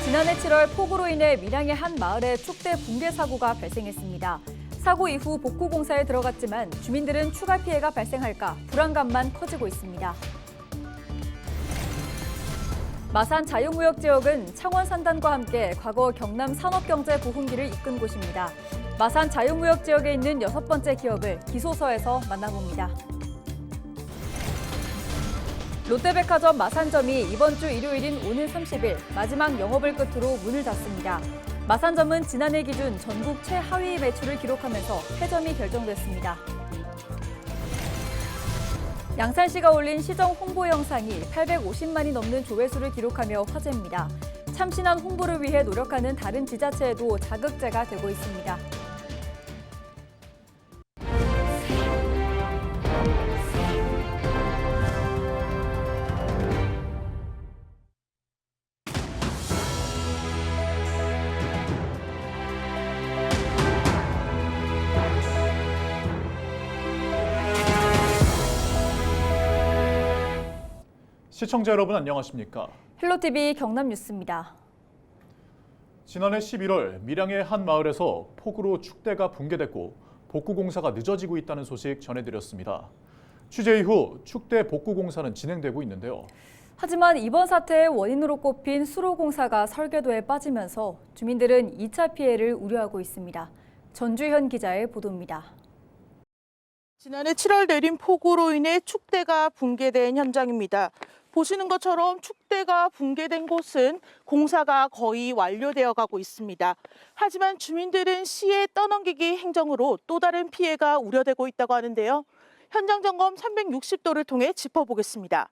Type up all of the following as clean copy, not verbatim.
지난해 7월 폭우로 인해 밀양의 한 마을에 축대 붕괴 사고가 발생했습니다. 사고 이후 복구 공사에 들어갔지만 주민들은 추가 피해가 발생할까 불안감만 커지고 있습니다. 마산 자유무역지역은 창원 산단과 함께 과거 경남 산업경제부흥기를 이끈 곳입니다. 마산 자유무역지역에 있는 6번째 기업을 기소서에서 만나봅니다. 롯데백화점 마산점이 이번 주 일요일인 오늘 30일 마지막 영업을 끝으로 문을 닫습니다. 마산점은 지난해 기준 전국 최하위 매출을 기록하면서 폐점이 결정됐습니다. 양산시가 올린 시정 홍보 영상이 850만이 넘는 조회수를 기록하며 화제입니다. 참신한 홍보를 위해 노력하는 다른 지자체에도 자극제가 되고 있습니다. 시청자 여러분 안녕하십니까? 헬로티비 경남뉴스입니다. 지난해 11월 밀양의 한 마을에서 폭우로 축대가 붕괴됐고 복구 공사가 늦어지고 있다는 소식 전해드렸습니다. 취재 이후 축대 복구 공사는 진행되고 있는데요. 하지만 이번 사태의 원인으로 꼽힌 수로 공사가 설계도에 빠지면서 주민들은 2차 피해를 우려하고 있습니다. 전주현 기자의 보도입니다. 지난해 7월 내린 폭우로 인해 축대가 붕괴된 현장입니다. 보시는 것처럼 축대가 붕괴된 곳은 공사가 거의 완료되어 가고 있습니다. 하지만 주민들은 시에 떠넘기기 행정으로 또 다른 피해가 우려되고 있다고 하는데요. 현장 점검 360도를 통해 짚어보겠습니다.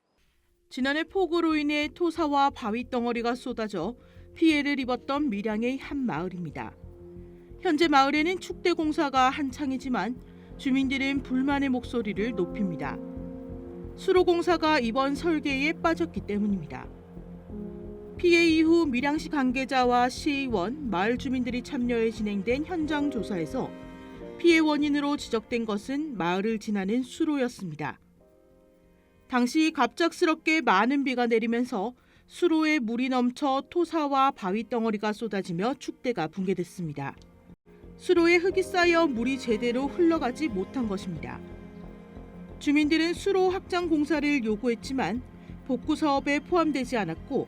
지난해 폭우로 인해 토사와 바위 덩어리가 쏟아져 피해를 입었던 밀양의 한 마을입니다. 현재 마을에는 축대 공사가 한창이지만 주민들은 불만의 목소리를 높입니다. 수로 공사가 이번 설계에 빠졌기 때문입니다. 피해 이후 밀양시 관계자와 시의원, 마을 주민들이 참여해 진행된 현장 조사에서 피해 원인으로 지적된 것은 마을을 지나는 수로였습니다. 당시 갑작스럽게 많은 비가 내리면서 수로에 물이 넘쳐 토사와 바위 덩어리가 쏟아지며 축대가 붕괴됐습니다. 수로에 흙이 쌓여 물이 제대로 흘러가지 못한 것입니다. 주민들은 수로 확장 공사를 요구했지만 복구 사업에 포함되지 않았고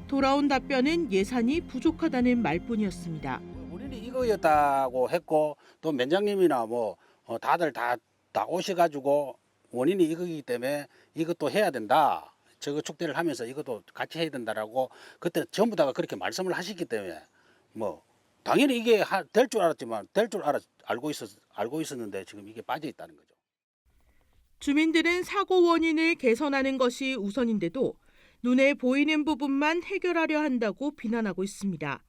돌아온 답변은 예산이 부족하다는 말뿐이었습니다. 우리는 이거였다고 했고 또 면장님이나 다들 다 오셔가지고 원인이 이거기 때문에 이것도 해야 된다. 저거 축대를 하면서 이것도 같이 해야 된다라고 그때 전부 다가 그렇게 말씀을 하셨기 때문에 당연히 이게 될 줄 알았지만 알고 있었는데 지금 이게 빠져 있다는 거죠. 주민들은 사고 원인을 개선하는 것이 우선인데도 눈에 보이는 부분만 해결하려 한다고 비난하고 있습니다.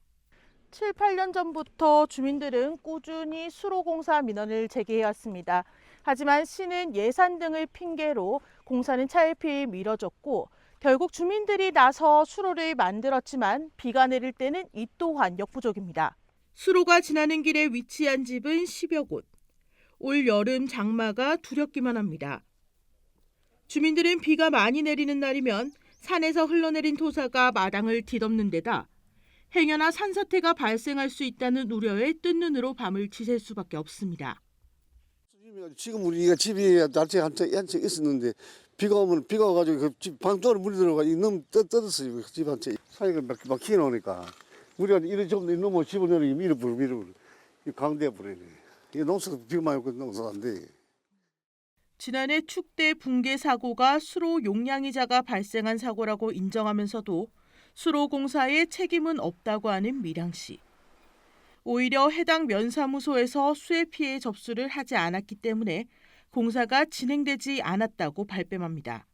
7, 8년 전부터 주민들은 꾸준히 수로 공사 민원을 제기해왔습니다. 하지만 시는 예산 등을 핑계로 공사는 차일피일 미뤄졌고 결국 주민들이 나서 수로를 만들었지만 비가 내릴 때는 이 또한 역부족입니다. 수로가 지나는 길에 위치한 집은 10여 곳. 올 여름 장마가 두렵기만 합니다. 주민들은 비가 많이 내리는 날이면 산에서 흘러내린 토사가 마당을 뒤덮는 데다 행여나 산사태가 발생할 수 있다는 우려에 뜬 눈으로 밤을 지샐 수밖에 없습니다. 지금 우리가 집이 날짜 한채 있었는데 비가 와가지고 그 집 방쪽으로 물이 들어가 너무 떠들었어요. 집 한 채 사이가 막 키워놓으니까 우리가 이래 좀 너무 집어넣으니 밀어버려 강대에 버리네. 이 농사가 비가 많이 오고 농사가 안 돼. 지난해 축대 붕괴 사고가 수로 용량이자가 발생한 사고라고 인정하면서도 수로 공사에 책임은 없다고 하는 밀양시. 오히려 해당 면사무소에서 수해 피해 접수를 하지 않았기 때문에 공사가 진행되지 않았다고 발뺌합니다.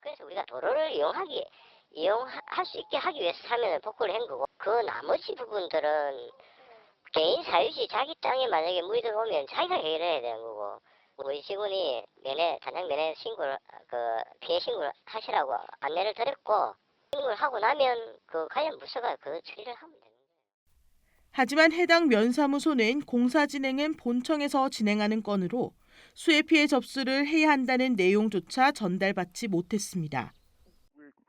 그래서 우리가 도로를 이용할 수 있게 하기 위해서 사면을 복구를 한 거고 그 나머지 부분들은 개인 사유지 자기 땅에 만약에 물이 들어오면 자기가 해결해야 되는 거고 우리 직원이 단장 면회 피해 신고를 하시라고 안내를 드렸고 신고를 하고 나면 관련 부서가 그 처리를 하면 됩니다. 하지만 해당 면사무소는 공사 진행은 본청에서 진행하는 건으로 수해 피해 접수를 해야 한다는 내용조차 전달받지 못했습니다.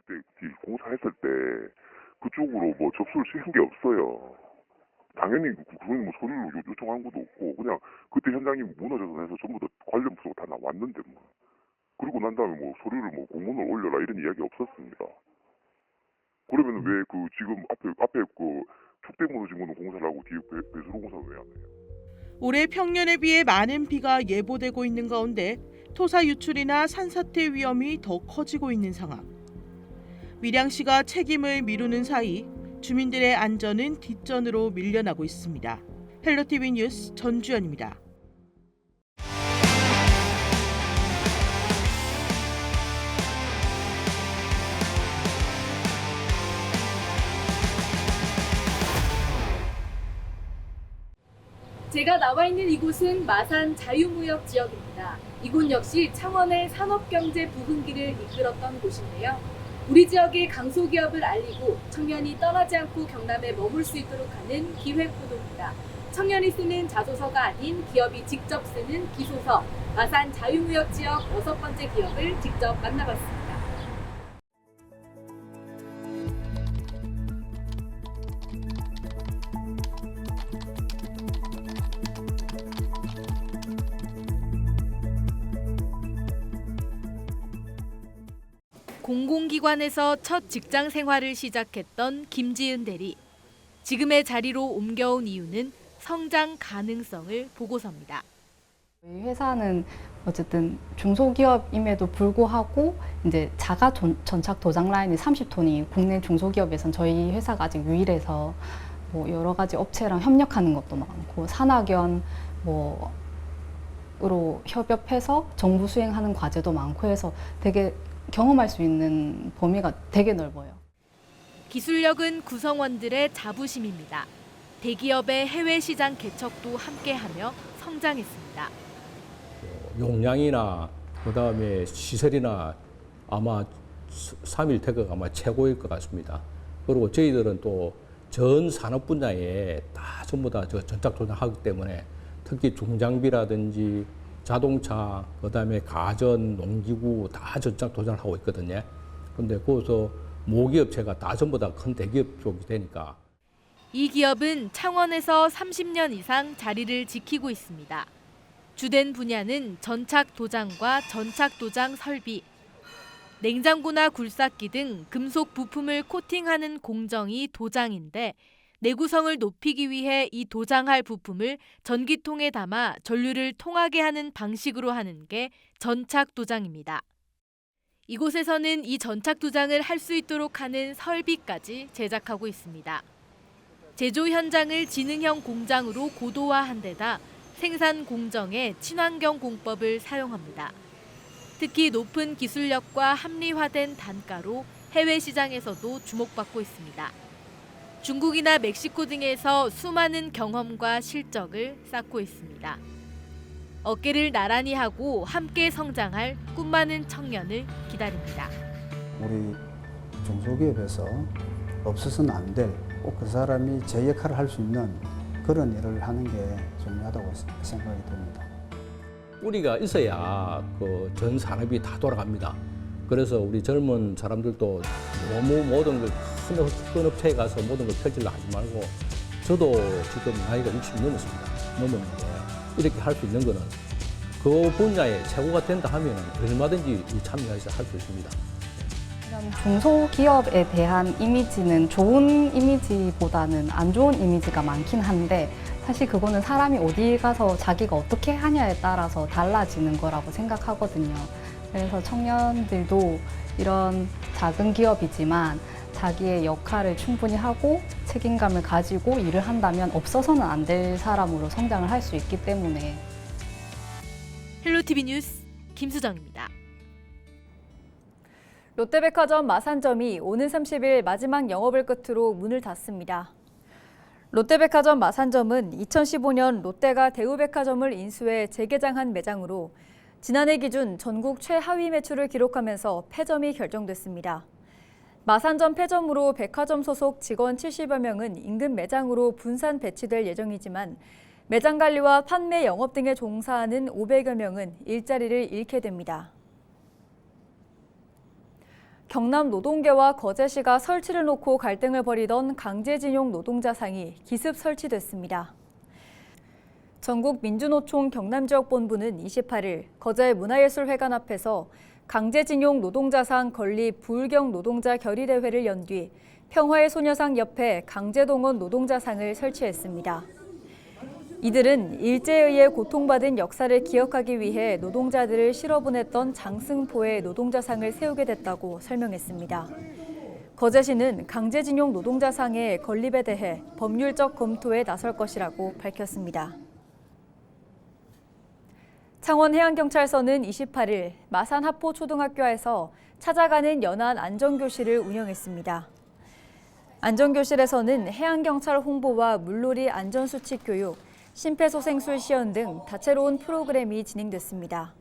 그때 공사했을 때 그쪽으로 뭐 접수를 시킨 게 없어요. 당연히 그건 뭐 서류를 요청한 것도 없고 그냥 그때 현장이 무너져서 해서 전부 다 관련 부서가 다 나왔는데 뭐. 그리고 난 다음에 뭐 서류를 뭐 공문을 올려라 이런 이야기 없었습니다. 그러면 왜 그 지금 앞에 그 축대 무너진 거는 공사를 하고 뒤에 배수로 공사는 왜 안 해요? 올해 평년에 비해 많은 비가 예보되고 있는 가운데 토사 유출이나 산사태 위험이 더 커지고 있는 상황. 밀양시가 책임을 미루는 사이 주민들의 안전은 뒷전으로 밀려나고 있습니다. 헬로티비 뉴스 전주연입니다. 제가 나와 있는 이곳은 마산 자유무역 지역입니다. 이곳 역시 창원의 산업경제 부흥기를 이끌었던 곳인데요. 우리 지역의 강소기업을 알리고 청년이 떠나지 않고 경남에 머물 수 있도록 하는 기획보도입니다. 청년이 쓰는 자소서가 아닌 기업이 직접 쓰는 기소서, 마산 자유무역 지역 6번째 기업을 직접 만나봤습니다. 공공기관에서 첫 직장 생활을 시작했던 김지은 대리. 지금의 자리로 옮겨온 이유는 성장 가능성을 보고서입니다. 저희 회사는 어쨌든 중소기업임에도 불구하고 이제 자가 전착 도장 라인이 30톤이 국내 중소기업에선 저희 회사가 아직 유일해서 뭐 여러 가지 업체랑 협력하는 것도 많고 산학연 뭐로 협업해서 정부 수행하는 과제도 많고 해서 되게 경험할 수 있는 범위가 되게 넓어요. 기술력은 구성원들의 자부심입니다. 대기업의 해외 시장 개척도 함께하며 성장했습니다. 용량이나 그다음에 시설이나 아마 3일 태그가 아마 최고일 것 같습니다. 그리고 저희들은 또 전 산업 분야에 다 전부 다 전착 도장하기 때문에 특히 중장비라든지 자동차, 그다음에 가전, 농기구 다 전착 도장을 하고 있거든요. 그런데 거기서 모기업체가 다 전부 다 큰 대기업 쪽이 되니까. 이 기업은 창원에서 30년 이상 자리를 지키고 있습니다. 주된 분야는 전착 도장과 전착 도장 설비. 냉장고나 굴삭기 등 금속 부품을 코팅하는 공정이 도장인데 내구성을 높이기 위해 이 도장할 부품을 전기통에 담아 전류를 통하게 하는 방식으로 하는 게 전착 도장입니다. 이곳에서는 이 전착 도장을 할 수 있도록 하는 설비까지 제작하고 있습니다. 제조 현장을 지능형 공장으로 고도화한 데다 생산 공정에 친환경 공법을 사용합니다. 특히 높은 기술력과 합리화된 단가로 해외 시장에서도 주목받고 있습니다. 중국이나 멕시코 등에서 수많은 경험과 실적을 쌓고 있습니다. 어깨를 나란히 하고 함께 성장할 꿈 많은 청년을 기다립니다. 우리 중소기업에서 없어서는 안 될 꼭 그 사람이 제 역할을 할 수 있는 그런 일을 하는 게 중요하다고 생각이 듭니다. 뿌리가 있어야 그 전 산업이 다 돌아갑니다. 그래서 우리 젊은 사람들도 너무 모든 걸 큰 업체에 가서 모든 걸 펼치려 하지 말고 저도 지금 나이가 60 넘었습니다. 넘었는데 이렇게 할 수 있는 거는 그 분야에 최고가 된다 하면 얼마든지 참여해서 할 수 있습니다. 중소기업에 대한 이미지는 좋은 이미지보다는 안 좋은 이미지가 많긴 한데 사실 그거는 사람이 어디 가서 자기가 어떻게 하냐에 따라서 달라지는 거라고 생각하거든요. 그래서 청년들도 이런 작은 기업이지만 자기의 역할을 충분히 하고 책임감을 가지고 일을 한다면 없어서는 안 될 사람으로 성장을 할 수 있기 때문에. 헬로티비 뉴스 김수정입니다. 롯데백화점 마산점이 오는 30일 마지막 영업을 끝으로 문을 닫습니다. 롯데백화점 마산점은 2015년 롯데가 대우백화점을 인수해 재개장한 매장으로 지난해 기준 전국 최하위 매출을 기록하면서 폐점이 결정됐습니다. 마산점 폐점으로 백화점 소속 직원 70여 명은 인근 매장으로 분산 배치될 예정이지만 매장 관리와 판매 영업 등에 종사하는 500여 명은 일자리를 잃게 됩니다. 경남 노동계와 거제시가 설치를 놓고 갈등을 벌이던 강제징용 노동자상이 기습 설치됐습니다. 전국민주노총 경남지역본부는 28일 거제 문화예술회관 앞에서 강제징용 노동자상 건립 부울경 노동자 결의대회를 연 뒤 평화의 소녀상 옆에 강제동원 노동자상을 설치했습니다. 이들은 일제에 의해 고통받은 역사를 기억하기 위해 노동자들을 실어보냈던 장승포의 노동자상을 세우게 됐다고 설명했습니다. 거제시는 강제징용 노동자상의 건립에 대해 법률적 검토에 나설 것이라고 밝혔습니다. 창원해양경찰서는 28일 마산 하포초등학교에서 찾아가는 연안 안전교실을 운영했습니다. 안전교실에서는 해양경찰 홍보와 물놀이 안전수칙 교육, 심폐소생술 시연 등 다채로운 프로그램이 진행됐습니다.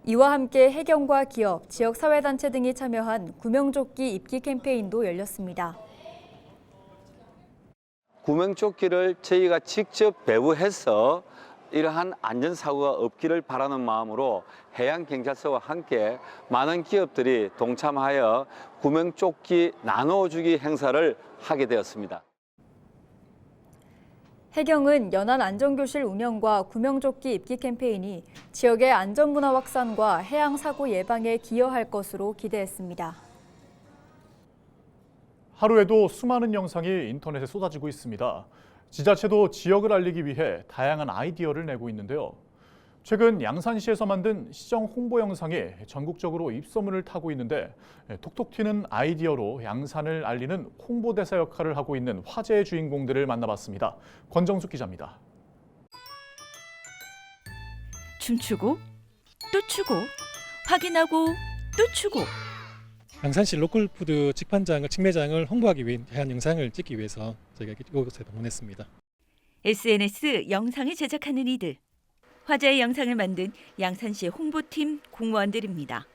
이와 함께 해경과 기업, 지역사회단체 등이 참여한 구명조끼 입기 캠페인도 열렸습니다. 구명조끼를 저희가 직접 배부해서 이러한 안전사고가 없기를 바라는 마음으로 해양경찰서와 함께 많은 기업들이 동참하여 구명조끼 나눠주기 행사를 하게 되었습니다. 해경은 연안 안전교실 운영과 구명조끼 입기 캠페인이 지역의 안전문화 확산과 해양사고 예방에 기여할 것으로 기대했습니다. 하루에도 수많은 영상이 인터넷에 쏟아지고 있습니다. 지자체도 지역을 알리기 위해 다양한 아이디어를 내고 있는데요. 최근 양산시에서 만든 시정 홍보 영상이 전국적으로 입소문을 타고 있는데 톡톡 튀는 아이디어로 양산을 알리는 홍보대사 역할을 하고 있는 화제의 주인공들을 만나봤습니다. 권정숙 기자입니다. 춤추고 또 추고 확인하고 또 추고 양산시 로컬푸드 직매장을 홍보하기 위한 영상을 찍기 위해서 저희가 이곳에 방문했습니다. SNS 영상을 제작하는 이들. 화제의 영상을 만든 양산시 홍보팀 공무원들입니다.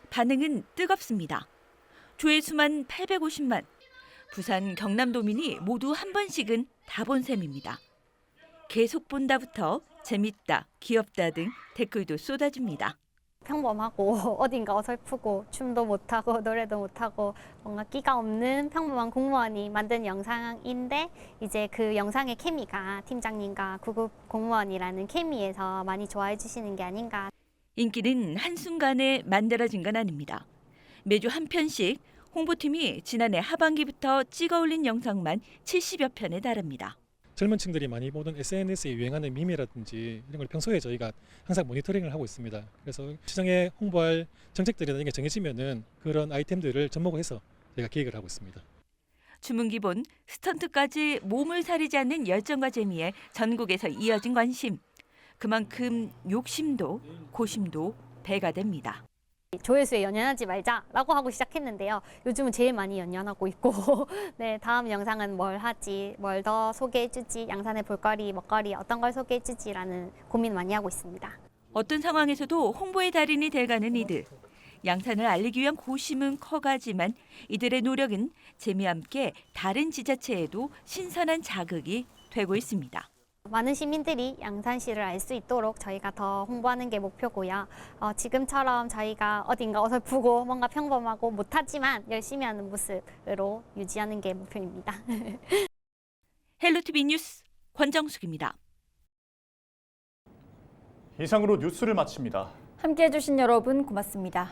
반응은 뜨겁습니다. 조회수만 850만. 부산 경남도민이 모두 한 번씩은 다 본 셈입니다. 계속 본다부터 재밌다, 귀엽다 등 댓글도 쏟아집니다. 평범하고 어딘가 어설프고 춤도 못하고 노래도 못하고 뭔가 끼가 없는 평범한 공무원이 만든 영상인데 이제 그 영상의 케미가 팀장님과 구급 공무원이라는 케미에서 많이 좋아해 주시는 게 아닌가. 인기는 한순간에 만들어진 건 아닙니다. 매주 한 편씩 홍보팀이 지난해 하반기부터 찍어 올린 영상만 70여 편에 달합니다. 젊은 층들이 많이 보는 SNS에 유행하는 밈이라든지 이런 걸 평소에 저희가 항상 모니터링을 하고 있습니다. 그래서 시정에 홍보할 정책들이나 이런 게 정해지면은 그런 아이템들을 접목해서 저희가 기획을 하고 있습니다. 주문 기본, 스턴트까지 몸을 사리지 않는 열정과 재미에 전국에서 이어진 관심. 그만큼 욕심도 고심도 배가 됩니다. 조회수에 연연하지 말자라고 하고 시작했는데요. 요즘은 제일 많이 연연하고 있고 네, 다음 영상은 뭘 하지, 뭘 더 소개해주지, 양산의 볼거리, 먹거리 어떤 걸 소개해주지라는 고민 많이 하고 있습니다. 어떤 상황에서도 홍보의 달인이 돼가는 이들. 양산을 알리기 위한 고심은 커가지만 이들의 노력은 재미와 함께 다른 지자체에도 신선한 자극이 되고 있습니다. 많은 시민들이 양산시를 알 수 있도록 저희가 더 홍보하는 게 목표고요. 지금처럼 저희가 어딘가 어설프고 뭔가 평범하고 못하지만 열심히 하는 모습으로 유지하는 게 목표입니다. 헬로티비 뉴스 권정숙입니다. 이상으로 뉴스를 마칩니다. 함께해 주신 여러분 고맙습니다.